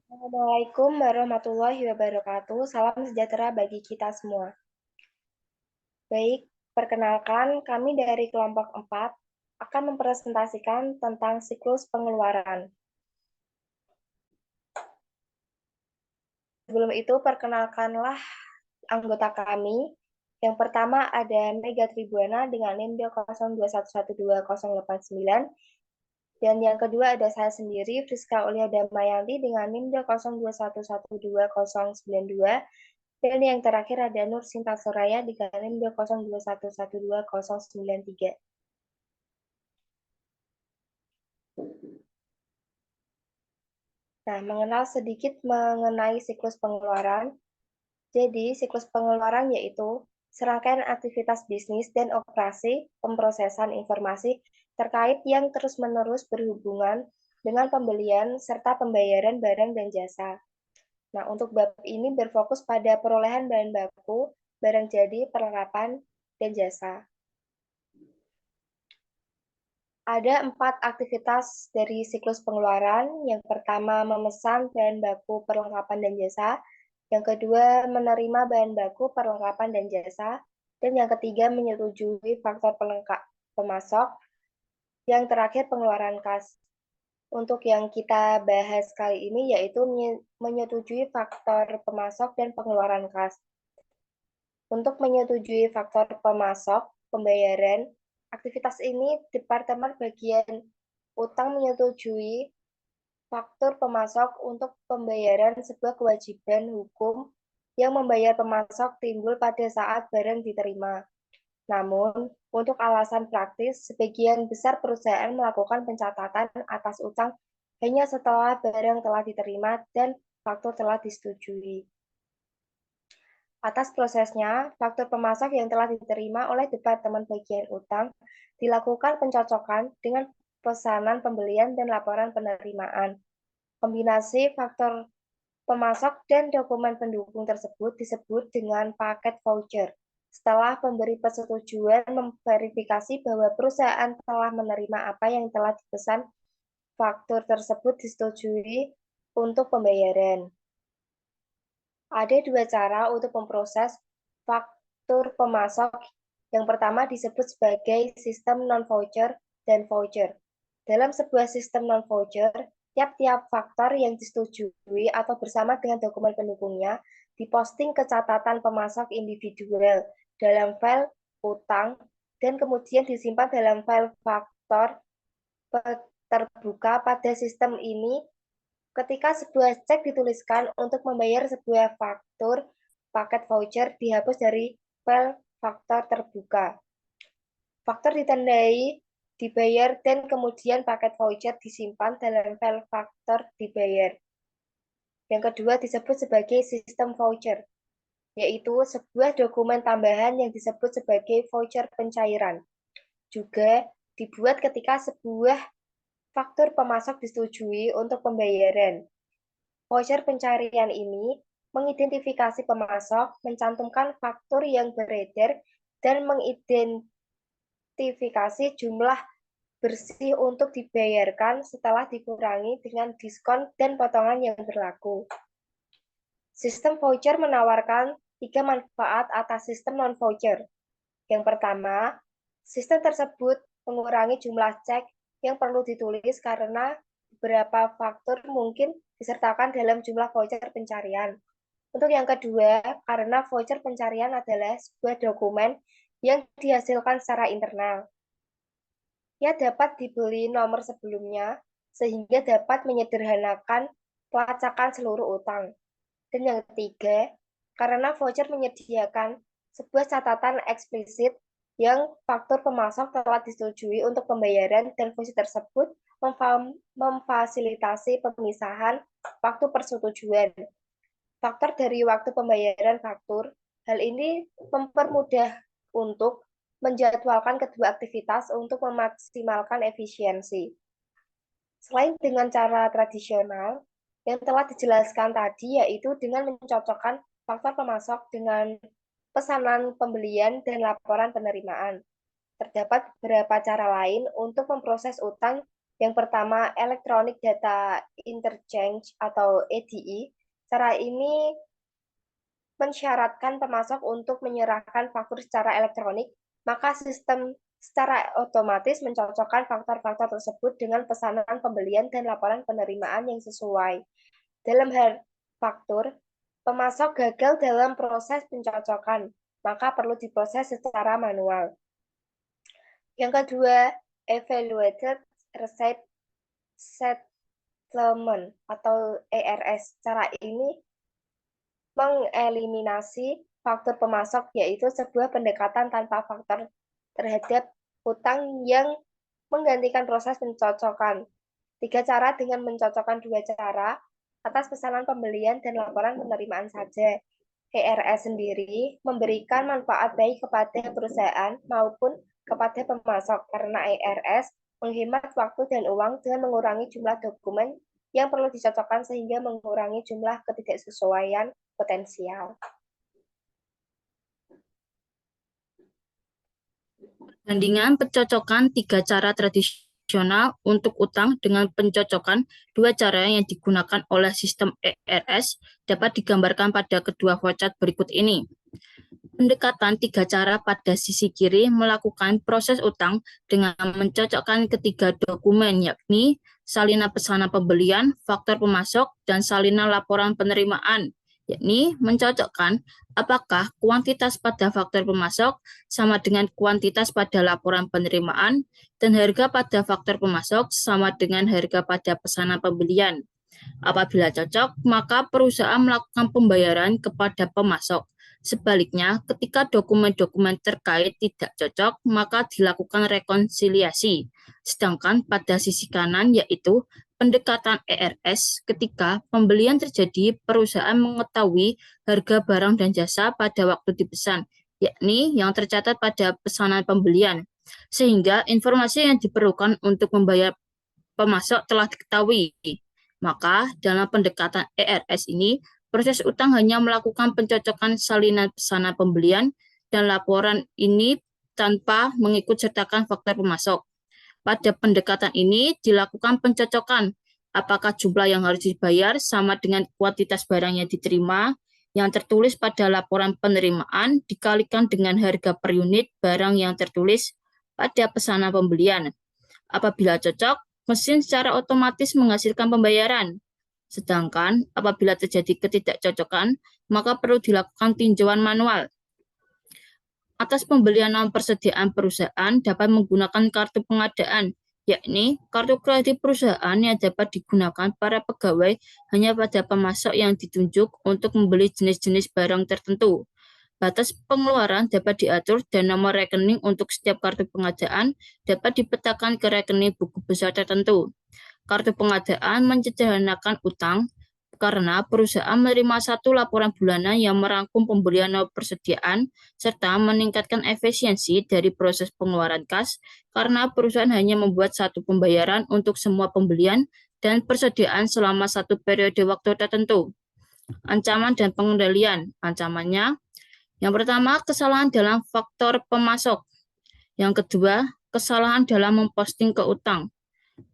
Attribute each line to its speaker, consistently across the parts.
Speaker 1: Assalamualaikum warahmatullahi wabarakatuh. Salam sejahtera bagi kita semua. Baik, perkenalkan kami dari kelompok 4 akan mempresentasikan tentang siklus pengeluaran. Sebelum itu, perkenalkanlah anggota kami. Yang pertama ada Mega Tribuana dengan NIM 0211120899. Dan yang kedua ada saya sendiri, Friska Ulia Damayanti dengan NIM 0211121092. Dan yang terakhir ada Nur Sinta Soraya di NIM 0211121093. Nah, mengenal sedikit mengenai siklus pengeluaran. Jadi, siklus pengeluaran yaitu serangkaian aktivitas bisnis dan operasi pemrosesan informasi terkait yang terus-menerus berhubungan dengan pembelian serta pembayaran barang dan jasa. Nah, untuk bab ini berfokus pada perolehan bahan baku, barang jadi, perlengkapan, dan jasa. Ada 4 aktivitas dari siklus pengeluaran. Yang pertama, memesan bahan baku, perlengkapan, dan jasa. Yang kedua, menerima bahan baku, perlengkapan, dan jasa. Dan yang ketiga, menyetujui faktor pelengkap pemasok. Yang terakhir, pengeluaran kas. Untuk yang kita bahas kali ini yaitu menyetujui faktor pemasok dan pengeluaran kas. Untuk menyetujui faktor pemasok, pembayaran, aktivitas ini Departemen Bagian Utang menyetujui faktur pemasok untuk pembayaran sebuah kewajiban hukum yang membayar pemasok timbul pada saat barang diterima. Namun, untuk alasan praktis, sebagian besar perusahaan melakukan pencatatan atas utang hanya setelah barang telah diterima dan faktur telah disetujui. Atas prosesnya, faktur pemasok yang telah diterima oleh Departemen Bagian Utang dilakukan pencocokan dengan pesanan pembelian dan laporan penerimaan. Kombinasi faktor pemasok dan dokumen pendukung tersebut disebut dengan paket voucher. Setelah pemberi persetujuan memverifikasi bahwa perusahaan telah menerima apa yang telah dipesan, faktur tersebut disetujui untuk pembayaran. Ada 2 cara untuk memproses faktur pemasok. Yang pertama disebut sebagai sistem non-voucher dan voucher. Dalam sebuah sistem non-voucher, tiap-tiap faktor yang disetujui atau bersama dengan dokumen pendukungnya diposting ke catatan pemasok individual dalam file utang dan kemudian disimpan dalam file faktor terbuka pada sistem ini. Ketika sebuah cek dituliskan untuk membayar sebuah faktur, paket voucher dihapus dari file faktor terbuka. Faktur ditandai dibayar dan kemudian paket voucher disimpan dalam file faktur dibayar. Yang kedua disebut sebagai sistem voucher, yaitu sebuah dokumen tambahan yang disebut sebagai voucher pencairan. Juga dibuat ketika sebuah faktur pemasok disetujui untuk pembayaran. Voucher pencarian ini mengidentifikasi pemasok, mencantumkan faktur yang beredar, dan mengidentifikasi jumlah bersih untuk dibayarkan setelah dikurangi dengan diskon dan potongan yang berlaku. Sistem voucher menawarkan 3 manfaat atas sistem non-voucher. Yang pertama, sistem tersebut mengurangi jumlah cek yang perlu ditulis karena beberapa faktur mungkin disertakan dalam jumlah voucher pencarian. Untuk yang kedua, karena voucher pencarian adalah sebuah dokumen yang dihasilkan secara internal. Ia dapat dibeli nomor sebelumnya sehingga dapat menyederhanakan pelacakan seluruh utang. Dan yang ketiga, karena voucher menyediakan sebuah catatan eksplisit yang faktur pemasok telah disetujui untuk pembayaran dan fungsi tersebut memfasilitasi pemisahan waktu persetujuan. Faktor dari waktu pembayaran faktur, hal ini mempermudah untuk menjadwalkan kedua aktivitas untuk memaksimalkan efisiensi. Selain dengan cara tradisional, yang telah dijelaskan tadi yaitu dengan mencocokkan faktor pemasok dengan pesanan pembelian dan laporan penerimaan. Terdapat beberapa cara lain untuk memproses utang Yang pertama, Electronic Data Interchange atau EDI. Cara ini mensyaratkan pemasok untuk menyerahkan faktur secara elektronik, maka sistem secara otomatis mencocokkan faktor-faktor tersebut dengan pesanan pembelian dan laporan penerimaan yang sesuai. Dalam hal faktur, pemasok gagal dalam proses pencocokan, maka perlu diproses secara manual. Yang kedua, Evaluated Receipt Settlement atau ERS. Cara ini mengeliminasi faktor pemasok, yaitu sebuah pendekatan tanpa faktor terhadap hutang yang menggantikan proses pencocokan. 3 cara dengan mencocokkan 2 cara atas pesanan pembelian dan laporan penerimaan saja. ERS sendiri memberikan manfaat baik kepada perusahaan maupun kepada pemasok karena ERS menghemat waktu dan uang dengan mengurangi jumlah dokumen yang perlu dicocokkan sehingga mengurangi jumlah ketidaksesuaian potensial.
Speaker 2: Bandingan pencocokan 3 cara tradisional untuk utang dengan pencocokan 2 cara yang digunakan oleh sistem ERS dapat digambarkan pada kedua flowchart berikut ini. Pendekatan 3 cara pada sisi kiri melakukan proses utang dengan mencocokkan ketiga dokumen, yakni salinan pesanan pembelian, faktor pemasok, dan salinan laporan penerimaan, yakni mencocokkan apakah kuantitas pada faktor pemasok sama dengan kuantitas pada laporan penerimaan dan harga pada faktor pemasok sama dengan harga pada pesanan pembelian. Apabila cocok, maka perusahaan melakukan pembayaran kepada pemasok. Sebaliknya, ketika dokumen-dokumen terkait tidak cocok, maka dilakukan rekonsiliasi. Sedangkan pada sisi kanan yaitu pendekatan ERS, ketika pembelian terjadi, perusahaan mengetahui harga barang dan jasa pada waktu dipesan, yakni yang tercatat pada pesanan pembelian, sehingga informasi yang diperlukan untuk membayar pemasok telah diketahui. Maka dalam pendekatan ERS ini, proses utang hanya melakukan pencocokan salinan pesanan pembelian dan laporan ini tanpa mengikut sertakan faktor pemasok. Pada pendekatan ini dilakukan pencocokan apakah jumlah yang harus dibayar sama dengan kuantitas barang yang diterima yang tertulis pada laporan penerimaan dikalikan dengan harga per unit barang yang tertulis pada pesanan pembelian. Apabila cocok, mesin secara otomatis menghasilkan pembayaran. Sedangkan apabila terjadi ketidakcocokan, maka perlu dilakukan tinjauan manual. Atas pembelian non persediaan perusahaan dapat menggunakan kartu pengadaan, yakni kartu kredit perusahaan yang dapat digunakan para pegawai hanya pada pemasok yang ditunjuk untuk membeli jenis-jenis barang tertentu. Batas pengeluaran dapat diatur dan nomor rekening untuk setiap kartu pengadaan dapat dipetakan ke rekening buku besar tertentu. Kartu pengadaan menyederhanakan utang karena perusahaan menerima satu laporan bulanan yang merangkum pembelian persediaan serta meningkatkan efisiensi dari proses pengeluaran kas karena perusahaan hanya membuat satu pembayaran untuk semua pembelian dan persediaan selama satu periode waktu tertentu. Ancaman dan pengendalian. Ancamannya, yang pertama, kesalahan dalam faktor pemasok. Yang kedua, kesalahan dalam memposting ke utang.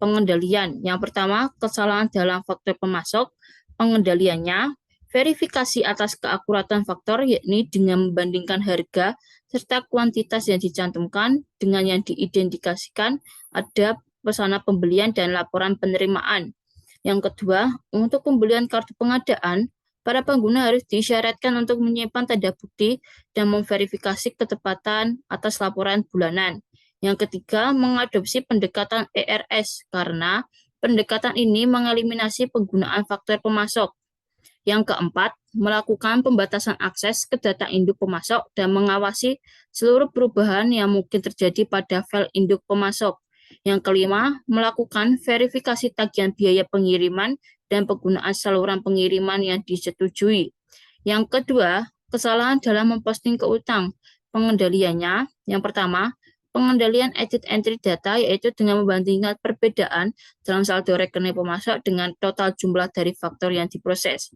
Speaker 2: Pengendalian. Yang pertama, kesalahan dalam faktor pemasok. Pengendaliannya, verifikasi atas keakuratan faktor, yakni dengan membandingkan harga serta kuantitas yang dicantumkan dengan yang diidentifikasikan ada pesanan pembelian dan laporan penerimaan. Yang kedua, untuk pembelian kartu pengadaan, para pengguna harus disyaratkan untuk menyimpan tanda bukti dan memverifikasi ketepatan atas laporan bulanan. Yang ketiga, mengadopsi pendekatan ERS karena pendekatan ini mengeliminasi penggunaan faktor pemasok. Yang keempat, melakukan pembatasan akses ke data induk pemasok dan mengawasi seluruh perubahan yang mungkin terjadi pada file induk pemasok. Yang kelima, melakukan verifikasi tagihan biaya pengiriman dan penggunaan saluran pengiriman yang disetujui. Yang kedua, kesalahan dalam memposting ke utang. Pengendaliannya, yang pertama, pengendalian edit entry data yaitu dengan membandingkan perbedaan dalam saldo rekening pemasok dengan total jumlah dari faktor yang diproses.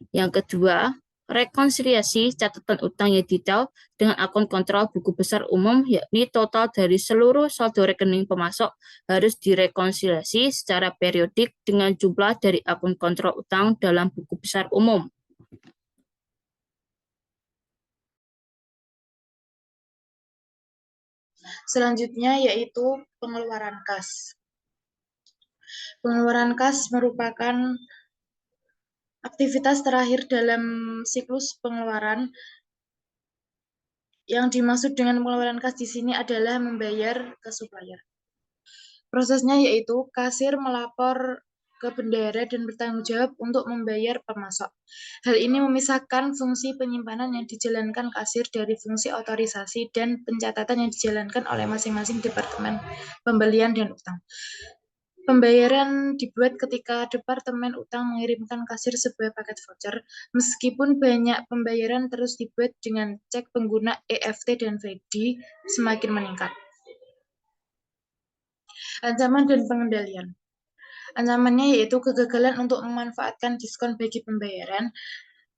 Speaker 2: Yang kedua, Rekonsiliasi catatan utang yang detail dengan akun kontrol buku besar umum, yakni total dari seluruh saldo rekening pemasok harus direkonsiliasi secara periodik dengan jumlah dari akun kontrol utang dalam buku besar umum.
Speaker 3: Selanjutnya yaitu pengeluaran kas. Pengeluaran kas merupakan aktivitas terakhir dalam siklus pengeluaran. Yang dimaksud dengan pengeluaran kas di sini adalah membayar ke supplier. Prosesnya yaitu kasir melapor ke bendahara dan bertanggung jawab untuk membayar pemasok. Hal ini memisahkan fungsi penyimpanan yang dijalankan kasir dari fungsi otorisasi dan pencatatan yang dijalankan oleh masing-masing departemen pembelian dan utang. Pembayaran dibuat ketika Departemen Utang mengirimkan kasir sebuah paket voucher, meskipun banyak pembayaran terus dibuat dengan cek pengguna EFT dan VD semakin meningkat. Ancaman dan pengendalian. Ancamannya yaitu kegagalan untuk memanfaatkan diskon bagi pembayaran.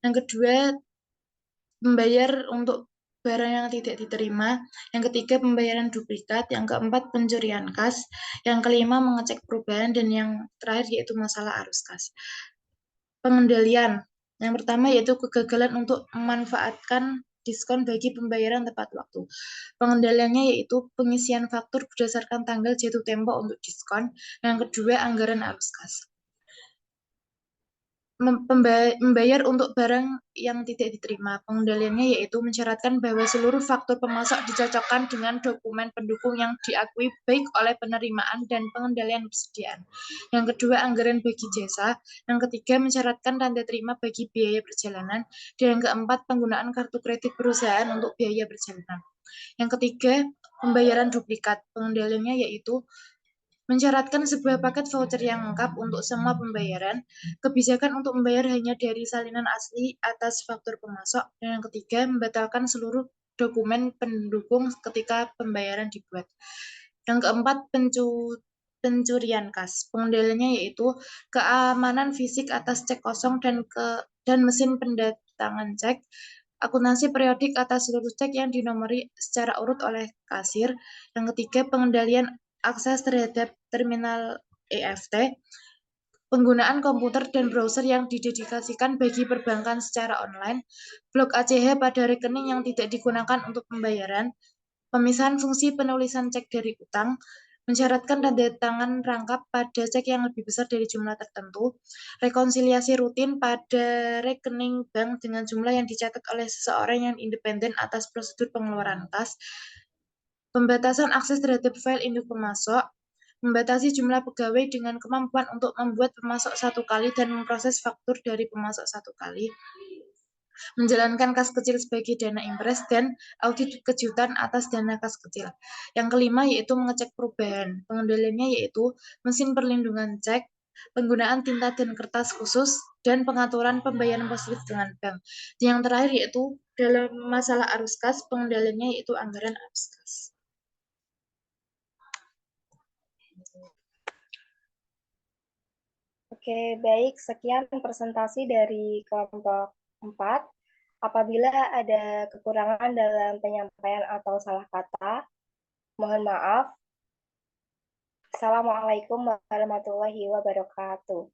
Speaker 3: Yang kedua, membayar untuk barang yang tidak diterima. Yang ketiga, pembayaran duplikat. Yang keempat, pencurian kas. Yang kelima, mengecek perubahan. Dan yang terakhir yaitu masalah arus kas. Pengendalian. Yang pertama yaitu kegagalan untuk memanfaatkan diskon bagi pembayaran tepat waktu. Pengendaliannya yaitu pengisian faktur berdasarkan tanggal jatuh tempo untuk diskon. Yang kedua, anggaran arus kas. Membayar untuk barang yang tidak diterima. Pengendaliannya yaitu mensyaratkan bahwa seluruh faktur pemasok dicocokkan dengan dokumen pendukung yang diakui baik oleh penerimaan dan pengendalian persediaan. Yang kedua, anggaran bagi jasa. Yang ketiga, mensyaratkan tanda terima bagi biaya perjalanan. Dan yang keempat, penggunaan kartu kredit perusahaan untuk biaya perjalanan. Yang ketiga, pembayaran duplikat. Pengendaliannya yaitu mensyaratkan sebuah paket voucher yang lengkap untuk semua pembayaran, kebijakan untuk membayar hanya dari salinan asli atas faktur pemasok, dan yang ketiga, membatalkan seluruh dokumen pendukung ketika pembayaran dibuat. Yang keempat, pencurian kas. Pengendaliannya yaitu keamanan fisik atas cek kosong dan mesin pendatangan cek, akuntansi periodik atas seluruh cek yang dinomori secara urut oleh kasir. Yang ketiga, pengendalian akses terhadap terminal EFT, penggunaan komputer dan browser yang didedikasikan bagi perbankan secara online, blok ACH pada rekening yang tidak digunakan untuk pembayaran, pemisahan fungsi penulisan cek dari utang, mensyaratkan tanda tangan rangkap pada cek yang lebih besar dari jumlah tertentu, rekonsiliasi rutin pada rekening bank dengan jumlah yang dicatat oleh seseorang yang independen atas prosedur pengeluaran kas, pembatasan akses terhadap file induk pemasok, membatasi jumlah pegawai dengan kemampuan untuk membuat pemasok satu kali dan memproses faktur dari pemasok satu kali, menjalankan kas kecil sebagai dana impres, dan audit kejutan atas dana kas kecil. Yang kelima yaitu mengecek perubahan. Pengendaliannya yaitu mesin perlindungan cek, penggunaan tinta dan kertas khusus, dan pengaturan pembayaran positif dengan bank. Yang terakhir yaitu dalam masalah arus kas, pengendaliannya yaitu anggaran arus kas.
Speaker 1: Oke, baik. Sekian presentasi dari kelompok 4. Apabila ada kekurangan dalam penyampaian atau salah kata, mohon maaf. Assalamualaikum warahmatullahi wabarakatuh.